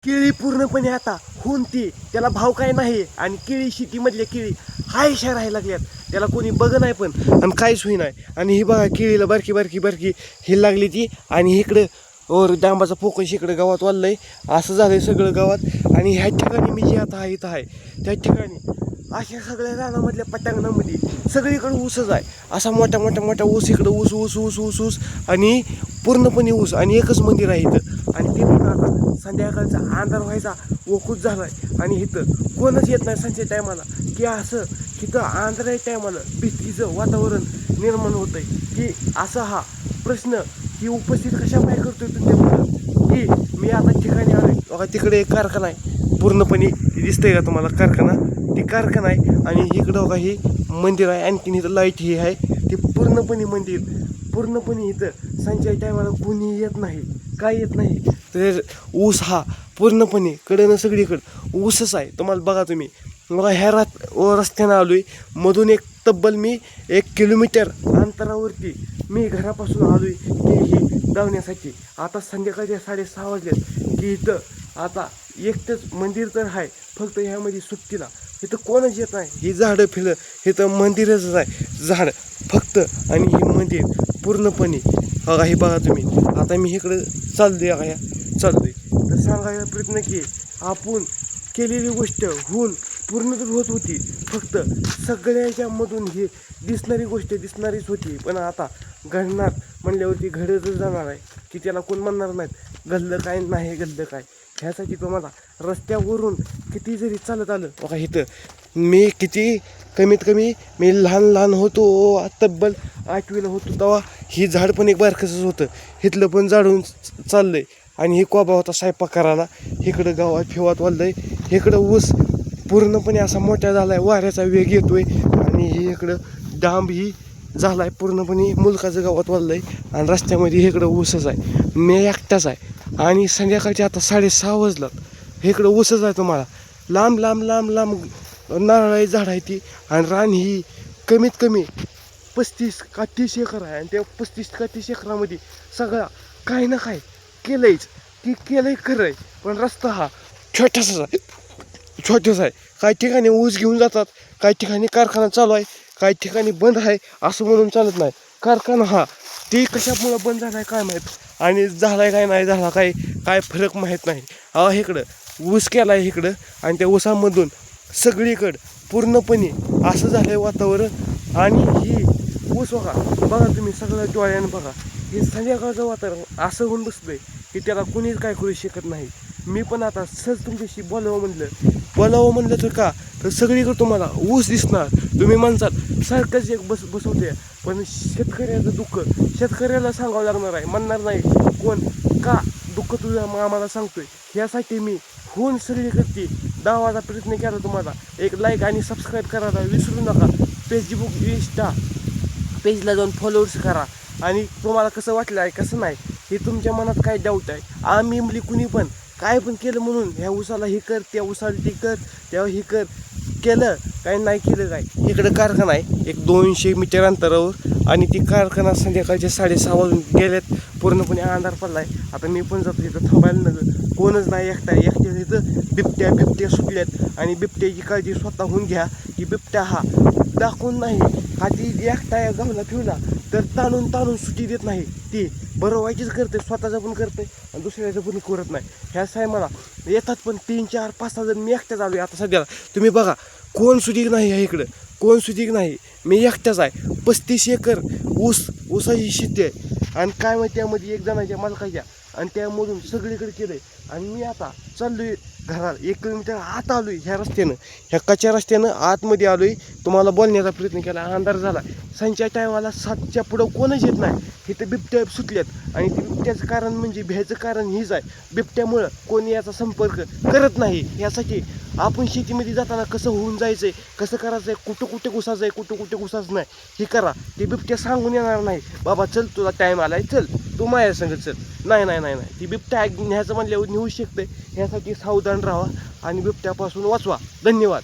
केळी पूर्णपणे आता होऊन त्याला भाव काय नाही. आणि केळी शेतीमधल्या केळी हायशा राहायला लागल्यात, त्याला कोणी बघ नाही पण आणि काहीच होई नाही. आणि ही बघा केळीला बारकी बारकी बारकी ही लागली ती. आणि इकडं और डांबाचा फोकस इकडं गावात वाढलंय, असं झालंय सगळं गावात. आणि ह्या ठिकाणी मी जे आता इथं आहे त्या ठिकाणी अशा सगळ्या रानामधल्या पटांगणामध्ये सगळीकडे ऊसच आहे. असा मोठा मोठा मोठा ऊस, इकडं ऊस ऊस ऊस ऊस ऊस आणि पूर्णपणे ऊस. आणि एकच मंदिर आहे इथं. आणि ते पण आता संध्याकाळचा अंधार व्हायचा वकूच झाला आहे. आणि इथं कोणच येत नाही संध्या टायमाला, की असं इथं अंधार टायमाला भीतीचं वातावरण निर्माण होतं आहे. की असा हा प्रश्न की उपस्थित कशा बाहेर करतोय तुमच्याकडं, की मी आता ठिकाणी आलोय. बघा तिकडे एक कारखाना आहे पूर्णपणे, दिसतंय का तुम्हाला कारखाना? ती कारखाना आहे. आणि इकडं बघा ही मंदिर आहे. आणखीन इथं लाईट ही आहे. ते पूर्णपणे मंदिर पूर्णपणे इथं संचाय टायमाला कोणी येत नाही, काय येत नाही. तर ऊस हा पूर्णपणे कडनं सगळीकडं ऊसच आहे. तुम्हाला बघा तुम्ही बघा ह्या रस्त्यानं आलो आहे. मधून एक तब्बल मी 1 किलोमीटर अंतरावरती मी घरापासून आलो आहे की ही धावण्यासाठी. आता संध्याकाळच्या 6:30 वाजल्यात की इथं आता एकटंच मंदिर तर आहे फक्त ह्यामध्ये सुट्टीला. इथं कोणच येत नाही. ही झाडं फिलं इथं मंदिरच आहे झाड फक्त. आणि हे मंदिर पूर्णपणे बघा हे बघा तुम्ही. आता मी इकडं चाललोय ह्या चाललोय तर सांगायला प्रयत्न की आपण केलेली गोष्ट होऊन पूर्ण तर होत होती, फक्त सगळ्याच्यामधून ही दिसणारी गोष्ट दिसणारीच होती. पण आता घडणार म्हणल्यावरती घडतच जाणार आहे, की त्याला कोण म्हणणार नाहीत घडलं काय नाही घडलं काय. ह्यासाठी तुम्हाला रस्त्यावरून किती जरी चालत आलं बघा इथं मी किती कमीत कमी मी लहान होतो तब्बल 8वीला होतो तेव्हा ही झाड पण एक बारकसंच होतं. इथलं पण झाडून चाललंय. आणि ही कोबा होता स्वयंपाक करायला. इकडं गावात फिवात वाढलंय. इकडं ऊस पूर्णपणे असा मोठा झाला आहे, वाऱ्याचा वेग येतोय. आणि ही इकडं डांब ही झाला आहे पूर्णपणे मुलकाचं गावात वाढलंय. आणि रस्त्यामध्ये इकडं ऊसच आहे. मी एकटाच आहे. आणि संध्याकाळचे आता 6:30 वाजलात. इकडं ऊसच आहे तुम्हाला. लांब लांब लांब लांब नारळाची झाड आहे ती. आणि रान ही कमीत कमी 35 का 30 एकर आहे. आणि त्या 35 का 30 एकरामध्ये सगळा काही ना काय केलंयच, की केलंय खरं आहे. पण रस्ता हा छोटासा आहे. काही ठिकाणी ऊस घेऊन जातात, काही ठिकाणी कारखाना चालू आहे, काही ठिकाणी बंद आहे. असं म्हणून चालत नाही. कारखाना हा ती कशामुळं बंद झाला आहे काय माहीत, आणि झाला आहे काय नाही झाला काय फरक माहीत नाही. इकडं ऊस केला आहे इकडं. आणि त्या ऊसामधून सगळीकडं पूर्णपणे असं झालं आहे वातावरण. आणि ही ऊस बघा तुम्ही सगळं डोळ्यानं बघा. हे संध्याकाळचं वातावरण असं होऊन बसलं आहे की त्याला कोणीच काय करू शकत नाही. मी पण आता सहज तुमच्याशी बोलावं म्हणलं तर का तर सगळीकडे तुम्हाला ऊस दिसणार. तुम्ही म्हणसाल सारखंच एक बसवते, पण शेतकऱ्याचं दुःख शेतकऱ्याला सांगावं लागणार आहे. म्हणणार नाही कोण का दुःख तुझं आम्हाला सांगतोय. ह्यासाठी मी होऊन सगळीकडे दावाचा प्रयत्न केला. तुम्हाला एक लाईक आणि सबस्क्राईब करायला विसरू नका. फेसबुक इंस्टा पेजला जाऊन फॉलोअर्स करा. आणि तुम्हाला कसं वाटलं आहे कसं नाही हे तुमच्या मनात काय डाऊट आहे. आम्ही म्हणजे कुणी पण काय पण केलं म्हणून ह्या उसाला हे कर त्या उसाला ती कर तेव्हा हे कर केलं काय नाही केलं काय. इकडं कारखाना आहे एक 200 मीटर अंतरावर. आणि ती कारखाना संध्याकाळच्या 6:30 वाजून गेल्यात. पूर्णपणे अंधार पडला आहे. आता मी पण जातो तिथं थांबायला नगर कोणच नाही. एकट्या तिथं बिबट्या सुटल्यात. आणि बिबट्याची काळजी स्वतःहून घ्या की बिबट्या हा दाखवून नाही हाती एकटा या गावला ठेवला तर ताणून सुट्टी देत नाही. ती बरं व्हायचीच करते, स्वतःचं पण करते आणि दुसऱ्याचं पण करत नाही. ह्या मला येतात पण 3, 4, 5, 6 जण. मी एकट्याच आलो आहे आता सध्याला. तुम्ही बघा कोण सुधीक नाही ह्या इकडं, कोण सुधीक नाही. मी एकटाच आहे. 35 एकर ऊसाची शेती आहे. आणि काय माहिती त्यामध्ये 1 जणाच्या मालकाच्या. आणि त्यामधून सगळीकडे केलं आहे. आणि मी आता चाललो आहे घरात 1 किलोमीटर आत आलो आहे ह्या रस्त्यानं, ह्या कच्च्या रस्त्यानं आतमध्ये आलो आहे. तुम्हाला बोलण्याचा प्रयत्न केला. अंधार झाला. संच्या टायमाला 7च्या पुढं कोणच येत नाही. इथं बिबट्या सुटल्यात. आणि ते बिबट्याचं कारण म्हणजे भ्यायचं कारण हीच आहे. बिबट्यामुळं कोणी याचा संपर्क करत नाही. यासाठी आपण शेतीमध्ये जाताना कसं होऊन जायचं आहे, कसं करायचं आहे, कुठं घुसायचं आहे, कुठं घुसायचं नाही हे करा. ते बिबट्या सांगून येणार नाही बाबा चल तुला टाईम आला आहे चल तू माझ्या संगत चल. नाही ती बिबट्या न्यायचं म्हणल्यावर नेऊ शकते. ह्यासाठी सावधान राहा आणि बिबट्यापासून वाचवा. धन्यवाद.